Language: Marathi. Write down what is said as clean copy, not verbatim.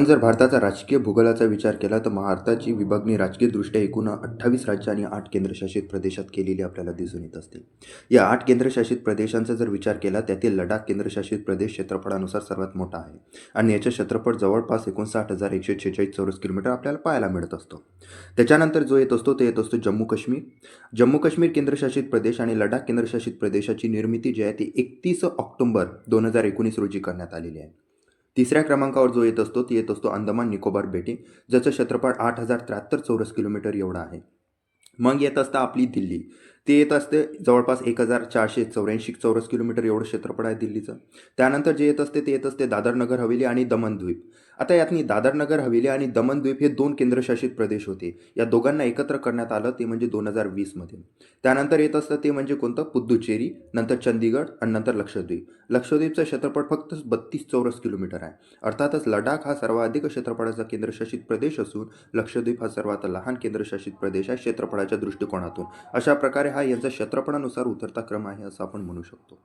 जर भारताचा राजकीय भूगोलाचा विचार केला तर भारताची विभागणी राजकीयदृष्ट्या एकूण 28 राज्य आणि 8 केंद्रशासित प्रदेशात केलेली आपल्याला दिसून येत असते. या 8 केंद्रशासित प्रदेशांचा जर विचार केला त्यातील लडाख केंद्रशासित प्रदेश क्षेत्रफळानुसार सर्वात मोठा आहे आणि याचे क्षेत्रफळ जवळपास 59,146 चौरस किलोमीटर आपल्याला पाहायला मिळत असतो. त्याच्यानंतर जो येत असतो ते येत असतो जम्मू काश्मीर. जम्मू काश्मीर केंद्रशासित प्रदेश आणि लडाख केंद्रशासित प्रदेशाची निर्मिती जी आहे ती 31 ऑक्टोबर 2019 रोजी करण्यात आलेली आहे. तिसऱ्या क्रमांकावर जो येत असतो ती येत असतो अंदमान निकोबार बेटे, ज्याचं क्षेत्रफळ 8,073 चौरस किलोमीटर एवढं आहे. मग येत असतं आपली दिल्ली. ते येत असते जवळपास 1,484 चौरस किलोमीटर एवढं क्षेत्रफळ आहे दिल्लीचं. त्यानंतर जे येत असते ते येत असते दादर नगर हवेली आणि दमण द्वीप. आता यातनी दादर नगर हवेली आणि दमण द्वीप हे 2 केंद्रशासित प्रदेश होते. या दोघांना एकत्र करण्यात आलं ते म्हणजे 2020 मध्ये. त्यानंतर येत असतं ते म्हणजे कोणतं पुद्दुचेरी, नंतर चंदीगड आणि नंतर लक्षद्वीप. लक्षद्वीपचं क्षेत्रफळ फक्त 32 चौरस किलोमीटर आहे. अर्थातच लडाख हा सर्वाधिक क्षेत्रफळाचा केंद्रशासित प्रदेश असून लक्षद्वीप हा सर्वात लहान केंद्रशासित प्रदेश आहे क्षेत्रफळाच्या दृष्टिकोनातून. अशा प्रकारे हा यांचा क्षेत्रफळानुसार उतरता क्रम आहे असं आपण म्हणू शकतो.